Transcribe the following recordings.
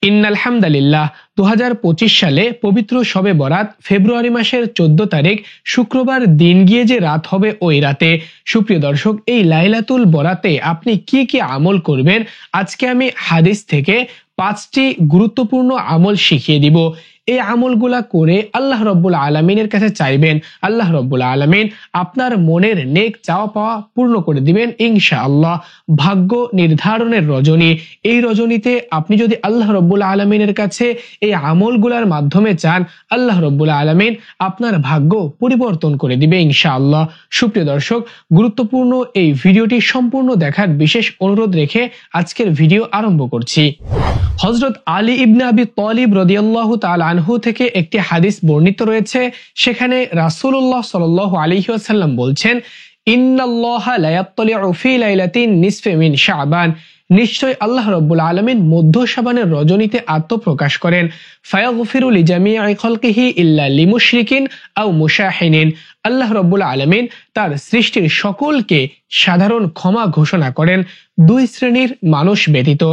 ইন্নাল হামদালিল্লাহ 2025 সালে পবিত্র শবে বরাত ফেব্রুয়ারি মাসের 14 তারিখ শুক্রবার দিন গিয়ে যে রাত হবে ওই রাতে সুপ্রিয় দর্শক এই লাইলাতুল বরাতে আপনি কি কি আমল করবেন আজকে আমি হাদিস থেকে 5টি গুরুত্বপূর্ণ আমল শিখিয়ে দিব। এই আমলগুলা করে আল্লাহ রাব্বুল আলামিনের কাছে চাইবেন, আল্লাহ রাব্বুল আলামিন আপনার মনের নেক চাওয়া পাওয়া পূর্ণ করে দিবেন ইনশাআল্লাহ। ভাগ্য নির্ধারণের রজনী, এই রজনীতে আপনি যদি আল্লাহ রাব্বুল আলামিনের কাছে এই আমলগুলার মাধ্যমে চান, আল্লাহ রাব্বুল আলামিন আপনার ভাগ্য পরিবর্তন করে দিবে ইনশাআল্লাহ। সুপ্রিয় দর্শক, গুরুত্বপূর্ণ এই ভিডিওটি সম্পূর্ণ দেখার বিশেষ অনুরোধ রেখে আজকের ভিডিও আরম্ভ করছি। হযরত আলী ইবনে আবি তালিব রাদিয়াল্লাহু তাআলা আনহু থেকে একটি হাদিস বর্ণিত রয়েছে, সেখানে রাসূলুল্লাহ সাল্লাল্লাহু আলাইহি ওয়াসাল্লাম বলছেন, ইন্নাল্লাহা লা ইয়াত্তালিউ ফি লাইলাতিন নিসফি মিন শাবান, নিশ্চয় আল্লাহ রাব্বুল আলামিন মধ্য শাবানের রজনীতে আত্মপ্রকাশ করেন। ফায়াগফিরু লিজামিই খালকিহি ইল্লা লিমুশরিকিন আও মুশাহিনিন, আল্লাহ রাব্বুল আলামিন তার সৃষ্টির সকলকে সাধারণ ক্ষমা ঘোষণা করেন দুই শ্রেণীর মানুষ ব্যতীত।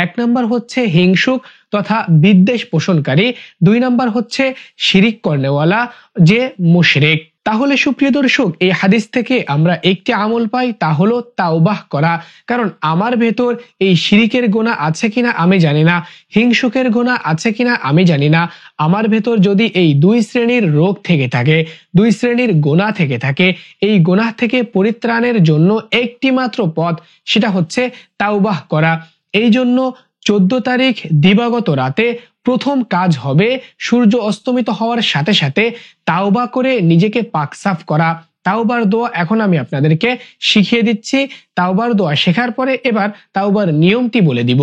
এক নম্বর হচ্ছে হিংসুক তথা বিদ্বেষ পোষণকারী, দুই নম্বর হচ্ছে শিরিক করনেওয়ালা যে মুশরিক। তাহলে সুপ্রিয় দর্শক, এই হাদিস থেকে আমরা একটি আমল পাই, তা হলো তাওবাহ করা। কারণ আমার ভেতর এই শিরিকের গুনাহ আছে কিনা আমি জানি না, হিংসুকের গুনাহ আছে কিনা আমি জানি না। আমার ভেতর যদি এই দুই শ্রেণীর রোগ থেকে থাকে, দুই শ্রেণীর গুনাহ থেকে থাকে, এই গুনাহ থেকে পরিত্রাণের জন্য একটি মাত্র পথ, সেটা হচ্ছে তাওবাহ করা। এই জন্য 14 তারিখ দিবাগত রাতে প্রথম কাজ হবে সূর্য অস্তমিত হওয়ার সাথে সাথে তাওবা করে নিজেকে পাক সাফ করা। তাওবার দোয়া এখন আমি আপনাদেরকে শিখিয়ে দিচ্ছি। তাওবার দোয়া শেখার পরে এবার তাওবার নিয়মটি বলে দিব।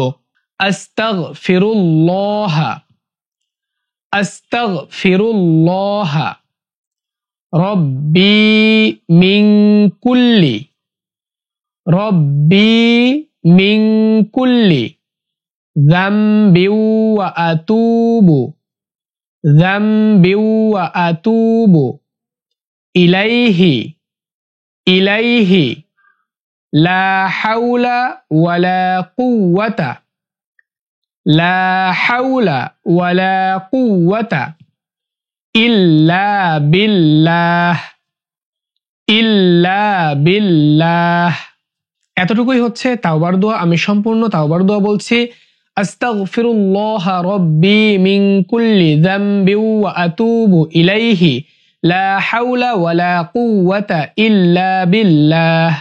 আস্তাগফিরুল্লাহ, আস্তাগফিরুল্লাহ রব্বি মিন কুল্লি, রব্বি মিন কুল্লি যামবি ওয়া আতুবু, যামবি ওয়া আতুবু ইলাইহি, ইলাইহি লা হাওলা ওয়ালা কুওয়াতা, লা হাওলা ওয়ালা কুওয়াতা ইল্লা বিল্লাহ, ইল্লা বিল্লাহ। এতটুকুই হচ্ছে তাওবার দোয়া। আমি সম্পূর্ণ তাওবার দোয়া বলছি। আস্তাগফিরুল্লাহ রব্বি মিন কুল্লি যামবি ওয়া আতুবু ইলাইহি লা হাওলা ওয়ালা কুওয়াতা ইল্লা বিল্লাহ।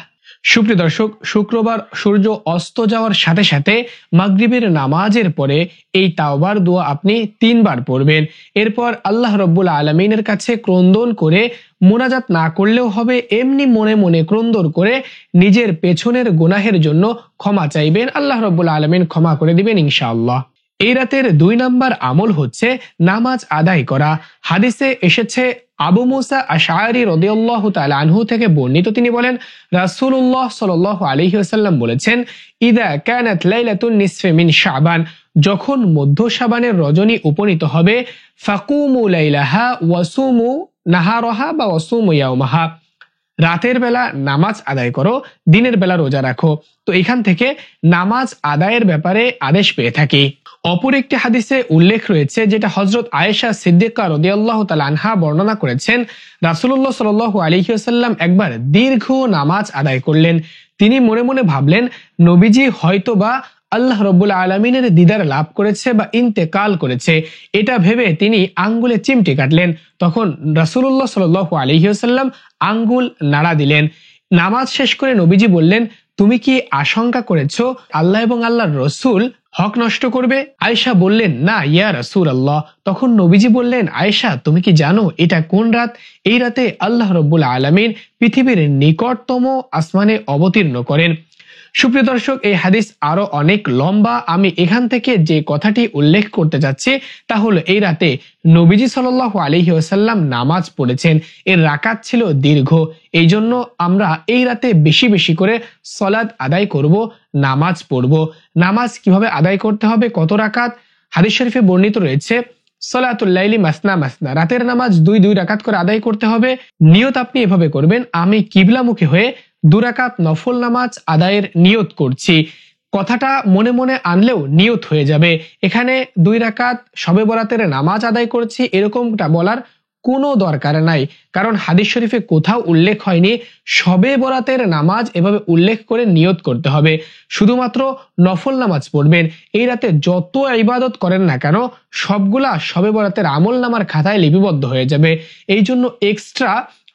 সুপ্রিয় দর্শক, শুক্রবার সূর্য অস্ত যাওয়ার সাথে সাথে মাগরিবের নামাজের পরে এই তাওবার দোয়া আপনি 3 বার পড়বেন। এরপর আল্লাহ রাব্বুল আলামিনের কাছে ক্রন্দন করে, মোনাজাত না করলেও হবে, এমনি মনে মনে ক্রন্দন করে নিজের পেছনের গুনাহের জন্য ক্ষমা চাইবেন, আল্লাহ রাব্বুল আলামিন ক্ষমা করে দিবেন ইনশাআল্লাহ। এই রাতের 2 নাম্বার আমল হচ্ছে নামাজ আদায় করা। হাদিসে এসেছে, আবু মুসা আশআরী রাদিয়াল্লাহু তাআলা আনহু থেকে বর্ণিত, তিনি বলেন রাসূলুল্লাহ সাল্লাল্লাহু আলাইহি ওয়াসাল্লাম বলেছেন, ইদা কানাত লাইলাতুন নিসফি মিন শাবান, যখন মধ্য শাবানের রজনী উপনীত হবে, ফাকুমু লাইলাহা ওয়াসুমু নাহারাহা বা ওয়াসুমু ইয়াওমাহা, রাতের বেলা নামাজ আদায় করো, দিনের বেলা রোজা রাখো। তো এখান থেকে নামাজ আদায়ের ব্যাপারে আদেশ পেয়ে থাকি। অপর একটি হাদিসে উল্লেখ রয়েছে, যেটা হযরত আয়েশা সিদ্দিকা রাদিয়াল্লাহু তাআলা আনহা বর্ণনা করেছেন, রাসূলুল্লাহ সাল্লাল্লাহু আলাইহি ওয়াসাল্লাম একবার দীর্ঘ নামাজ আদায় করলেন। তিনি মনে মনে ভাবলেন, নবীজি হয়তোবা আল্লাহ রাব্বুল আলামিনের দিদার লাভ করেছে বা ইন্তেকাল করেছে। এটা ভেবে তিনি আঙ্গুলে চিমটি কাটলেন। তখন রাসূলুল্লাহ সাল্লাল্লাহু আলাইহি ওয়াসাল্লাম আঙ্গুল নাড়া দিলেন। নামাজ শেষ করে নবীজি বললেন, তুমি কি আশঙ্কা করেছো আল্লাহ এবং আল্লাহর রাসূল হক নষ্ট করবে? আয়েশা বললেন, না ইয়া রাসূলুল্লাহ। তখন নবীজি বললেন, আয়েশা তুমি কি জানো এটা কোন রাত? এই রাতে আল্লাহ রাব্বুল আলামিন পৃথিবীর নিকটতম আসমানে অবতীর্ণ করেন। সুপ্রিয় দর্শক, এই হাদিস আরো অনেক লম্বা। আমি এখান থেকে যে কথাটি উল্লেখ করতে যাচ্ছি তা হলো, এই রাতে নবীজি সাল্লাল্লাহু আলাইহি ওয়াসাল্লাম নামাজ পড়েছেন, এর রাকাত ছিল দীর্ঘ। এই জন্য আমরা এই রাতে বেশি বেশি করে সালাত আদায় করব, নামাজ পড়ব। নামাজ কিভাবে আদায় করতে হবে, কত রাকাত? হাদিস শরীফে বর্ণিত রয়েছে, সালাতুল লাইলি মাসনা মাসনা, রাতের নামাজ 2 রাকাত করে আদায় করতে হবে। নিয়ত আপনি এভাবে করবেন, আমি কিবলামুখী হয়ে 2 রাকাত নফল নামাজ আদায়ের নিয়ত করছি। কথাটা মনে মনে আনলেও নিয়ত হয়ে যাবে। এখানে 2 রাকাত শবে বরাতের নামাজ আদায় করছি এরকমটা বলার কোনো দরকার নাই, কারণ হাদিস শরীফে কোথাও উল্লেখ হয়নি শবে বরাতের নামাজ এভাবে উল্লেখ করে নিয়ত করতে হবে। শুধুমাত্র নফল নামাজ পড়বেন। এই রাতে যত ইবাদত করেন না কেন সবগুলা শবে বরাতের আমল নামার খাতায় লিপিবদ্ধ হয়ে যাবে। এই জন্য এক্সট্রা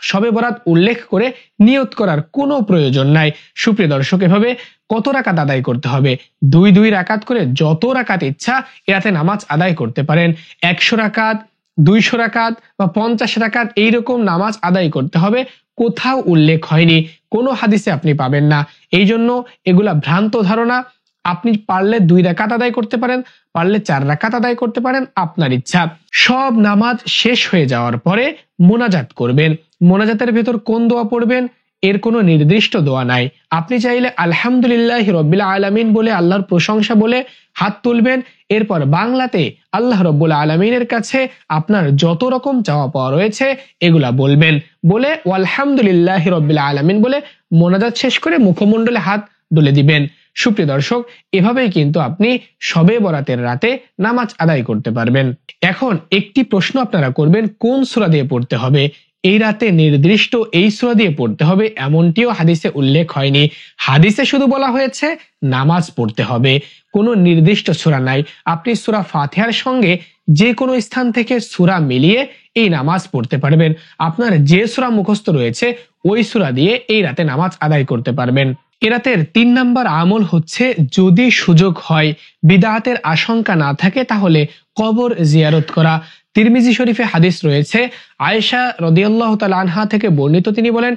শবে বরাত উল্লেখ করে নিয়ত করার কোনো প্রয়োজন নাই। সুপ্রিয় দর্শক, এভাবে কত রাকাত আদায় করতে হবে? 2 রাকাত করে যত রাকাত ইচ্ছা এরাতে নামাজ আদায় করতে পারেন। 100 রাকাত, 200 রাকাত বা 50 রাকাত এইরকম নামাজ আদায় করতে হবে, কোথাও উল্লেখ হয়নি, কোনো হাদিসে আপনি পাবেন না। এই জন্য এগুলা ভ্রান্ত ধারণা। আপনি পারলে 2 রাকাত আদায় করতে পারেন, পারলে 4 রাকাত আদায় করতে পারেন, আপনার ইচ্ছা। সব নামাজ শেষ হয়ে যাওয়ার পরে মোনাজাত করবেন। মোনাজাতের ভেতর কোন দোয়া পড়বেন এর কোনো নির্দিষ্ট দোয়া নাই। আপনি চাইলে আলহামদুলিল্লাহি রাব্বিল আলামিন বলে আল্লাহর প্রশংসা বলে হাত তুলবেন। এরপর বাংলাতে আল্লাহ রাব্বুল আলামিনের কাছে আপনার যত রকম চাওয়া পাওয়া রয়েছে এগুলা বলবেন, বলে আলহামদুলিল্লাহি রাব্বিল আলামিন বলে মোনাজাত শেষ করে মুখমণ্ডলে হাত তুলে দিবেন। সুপ্রিয় দর্শক, এভাবেই কিন্তু আপনি শবে বরাতের রাতে নামাজ আদায় করতে পারবেন। এখন একটি প্রশ্ন আপনারা করবেন, কোন সূরা দিয়ে পড়তে হবে? এই রাতে নির্দিষ্ট এই সূরা দিয়ে পড়তে হবে এমনটিও হাদিসে উল্লেখ হয়নি। হাদিসে শুধু বলা হয়েছে নামাজ পড়তে হবে, কোনো নির্দিষ্ট সূরা নাই। আপনি সূরা ফাতিহার সঙ্গে যে কোনো স্থান থেকে সূরা মিলিয়ে এই নামাজ পড়তে পারবেন। আপনার যে সূরা মুখস্থ রয়েছে ওই সূরা দিয়ে এই রাতে নামাজ আদায় করতে পারবেন। এ রাতের 3 নাম্বার আমল হচ্ছে, যদি সুযোগ হয়, বিদআতের আশঙ্কা না থাকে, তাহলে কবর জিয়ারত করা। তিরমিজি শরীফে হাদিস রয়েছে, আয়েশা রাদিয়াল্লাহু তাআলা আনহা থেকে বর্ণিত, তিনি বলেন,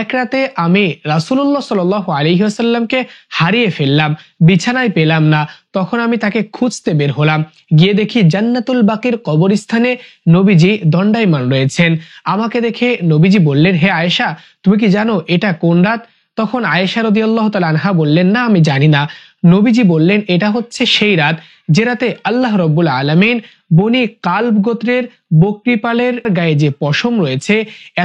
এক রাতে আমি রাসূলুল্লাহ সাল্লাল্লাহু আলাইহি ওয়াসাল্লামকে হারিয়ে ফেললাম, বিছানায় পেলাম না। তখন আমি তাকে খুঁজতে বের হলাম, গিয়ে দেখি জান্নাতুল বাকির কবরস্থানে নবীজি দণ্ডায়মান রয়েছেন। আমাকে দেখে নবীজি বললেন, হে আয়েশা, তুমি কি জানো এটা কোন রাত? তখন আয়েশা রাদিয়াল্লাহু তাআলা আনহা বললেন, না, আমি জানি না। নবীজি বললেন, এটা হচ্ছে সেই রাত যে রাতে আল্লাহ রাব্বুল আলামিন বনি কালব গোত্রের বকরিপালের গায়ে যে পশম রয়েছে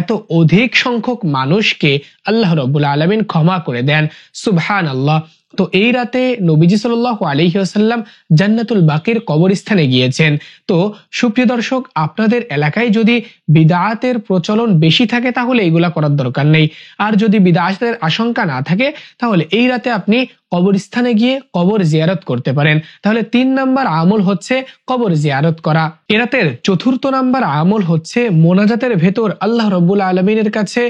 এত অধিক সংখ্যক মানুষকে আল্লাহ রাব্বুল আলামিন ক্ষমা করে দেন। সুবহানাল্লাহ। তো এই রাতে নবীজি সাল্লাল্লাহু আলাইহি ওয়াসাল্লাম জান্নাতুল বাকির কবরস্থানে গিয়েছেন। তো সুপ্রিয় দর্শক, আপনাদের এলাকায় যদি বিদআতের প্রচলন বেশি থাকে তাহলে এগুলা করার দরকার নেই। আর যদি বিদআতের আশঙ্কা না থাকে তাহলে এই রাতে আপনি কবরস্থানে গিয়ে কবর জিয়ারত করতে পারেন। তাহলে 3 নাম্বার আমল হচ্ছে কবর জিয়ারত করা। এ রাতের 4র্থ নাম্বার আমল হচ্ছে মোনাজাতের ভেতর আল্লাহ রাব্বুল আলামিনের কাছে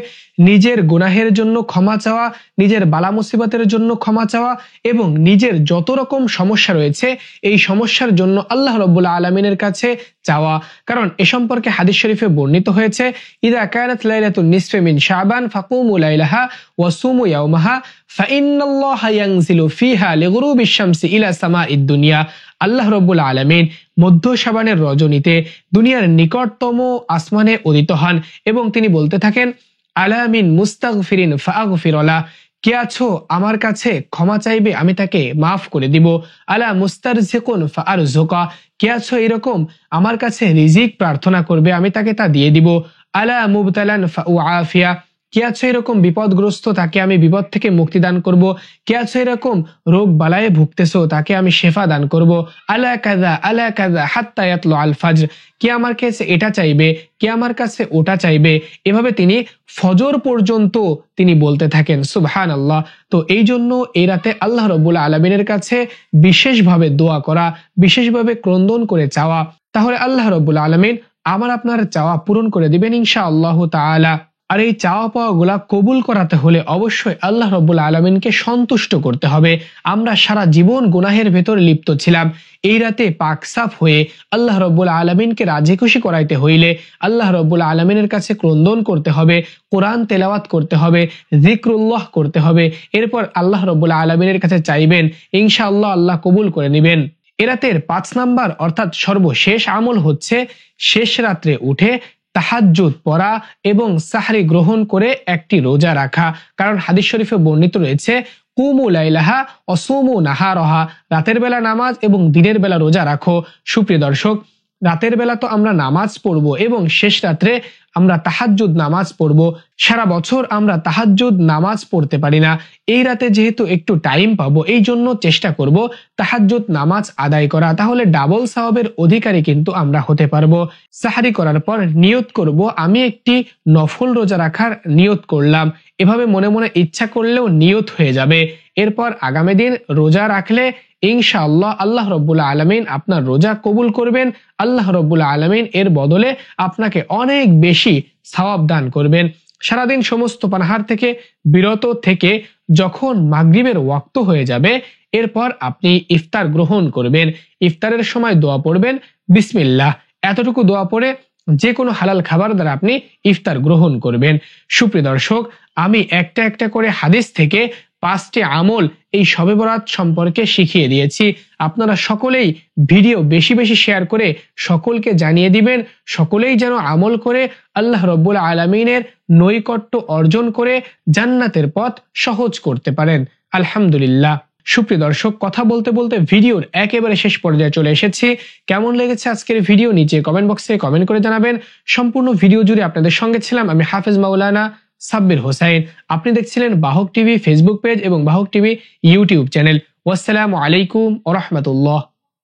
নিজের গুনাহের জন্য ক্ষমা চাওয়া, নিজের বালা মুসিবতের জন্য ক্ষমা চাওয়া এবং নিজের যত রকম সমস্যা রয়েছে এই সমস্যার জন্য আল্লাহ রাব্বুল আলামিনের কাছে চাওয়া। কারণ এ সম্পর্কে হাদিস শরীফে বর্ণিত হয়েছে, ইযা কানাত লাইলাতুন নিসফি মিন শাবান ফাকুমু লাইলাহা ওয়া সুমু ইয়াওমাহা ফাইন্নাল্লাহা ইয়ানজিলু ফিহা লিগুরুবিশ শামসি ইলা সামাঈদ দুনিয়া। আল্লাহ রাব্বুল আলামিন মধ্য শাবানের রজনীতে দুনিয়ার নিকটতম আসমানে উদিত হন এবং তিনি বলতে থাকেন, আলা মিন মুস্তাগফিরিন ফাআগফিরলা, কে আছো আমার কাছে ক্ষমা চাইবে আমি তাকে মাফ করে দিব। আলা মুস্তারজিকুন ফাআরযুকা, কে আছো এরকম আমার কাছে রিজিক প্রার্থনা করবে আমি তাকে তা দিয়ে দিব। আলা মুবতালান ফাউআফিয়া, কে আছো এরকম বিপদগ্রস্ত তাকে আমি বিপদ থেকে মুক্তি দান করব। কে আছো এরকম রোগ বালায়ে ভুগতেছো তাকে আমি শেফা দান করব। আলা কাযা হাত্তা ইয়াতলু আল ফাজর, কে আমার কাছে এটা চাইবে, কে আমার কাছে ওটা চাইবে। এভাবে তিনি ফজর পর্যন্ত তিনি বলতে থাকেন। সুবহানাল্লাহ। তো এই জন্য এই রাতে আল্লাহ রাব্বুল আলামিনের কাছে বিশেষভাবে দোয়া করা, বিশেষভাবে ক্রন্দন করে চাওয়া, তাহলে আল্লাহ রাব্বুল আলামিন আমার আপনার চাওয়া পূরণ করে দিবেন ইনশাআল্লাহ তাআলা। আর এই চাওয়া পাওয়া গুলা কবুল করাতে হলে অবশ্যই আল্লাহ রাব্বুল আলামিনকে সন্তুষ্ট করতে হবে। আমরা সারা জীবন গুনাহের ভেতর লিপ্ত ছিলাম, এই রাতে পাক সাফ হয়ে আল্লাহ রাব্বুল আলামিনকে রাজি খুশি করাইতে হইলে আল্লাহ রাব্বুল আলামিনের কাছে ক্রন্দন করতে হবে, কোরআন তেলাওয়াত করতে হবে, যিকরুল্লাহ করতে হবে। এরপর আল্লাহ রাব্বুল আলামিনের কাছে চাইবেন, ইনশাআল্লাহ আল্লাহ কবুল করে নেবেন। এ রাতের 5 নাম্বার অর্থাৎ সর্বশেষ আমল হচ্ছে শেষ রাত্রে উঠে তাহাজ্জুদ পড়া এবং সাহরি গ্রহণ করে একটি রোজা রাখা। কারণ হাদিস শরীফে বর্ণিত রয়েছে, কুমু লাইলাহা ওয়া সুমু নাহারাহা, রাতের বেলা নামাজ এবং দিনের বেলা রোজা রাখো। সুপ্রিয় দর্শক, রাতের বেলা তো আমরা নামাজ পড়বো এবং শেষ রাত্রে আমরা তাহাজ্জুদ নামাজ পড়বো। সারা বছর আমরা তাহাজ্জুদ নামাজ পড়তে পারি না, এই রাতে যেহেতু একটু টাইম পাবো এই জন্য চেষ্টা করব তাহাজ্জুদ নামাজ আদায় করা, তাহলে ডাবল সওয়াবের অধিকারী কিন্তু আমরা হতে পারবো। সাহারি করার পর নিয়ত করব আমি একটি নফল রোজা রাখার নিয়ত করলাম, এভাবে মনে মনে ইচ্ছা করলেও নিয়ত হয়ে যাবে। এরপর আগামী দিন রোজা রাখলে ইনশাআল্লাহ আল্লাহ রাব্বুল আলামিন আপনার রোজা কবুল করবেন। আল্লাহ রাব্বুল আলামিন এর বদলে আপনাকে অনেক বেশি সওয়াব দান করবেন। সারাদিন সমস্ত পানাহার থেকে বিরত থেকে যখন মাগরিবের ওয়াক্ত হয়ে যাবে এরপর আপনি ইফতার গ্রহণ করবেন। ইফতারের সময় দোয়া পড়বেন বিসমিল্লাহ, এতটুকু দোয়া পড়ে যে কোনো হালাল খাবার দ্বারা আপনি ইফতার গ্রহণ করবেন। সুপ্রিয় দর্শক, আমি একটা একটা করে হাদিস থেকে 5টি আমল এই শবে বরাত সম্পর্কে শিখিয়ে দিয়েছি। আপনারা সকলেই ভিডিও বেশি বেশি শেয়ার করে সকলকে জানিয়ে দিবেন, সকলেই যেন আমল করে আল্লাহ রাব্বুল আলামিনের নৈকট্য অর্জন করে জান্নাতের পথ সহজ করতে পারেন। আলহামদুলিল্লাহ। সুপ্রিয় দর্শক, কথা বলতে বলতে ভিডিওর একেবারে শেষ পর্যায়ে চলে এসেছি। কেমন লেগেছে আজকের ভিডিও নিচে কমেন্ট বক্সে কমেন্ট করে জানাবেন। সম্পূর্ণ ভিডিও জুড়ে আপনাদের সঙ্গে ছিলাম আমি হাফেজ মাওলানা সাব্বির হোসাইন। আপনি দেখছিলেন বাহক টিভি ফেসবুক পেজ এবং বাহক টিভি ইউটিউব চ্যানেল। ওয়াসসালামু আলাইকুম ওয়া রাহমাতুল্লাহ।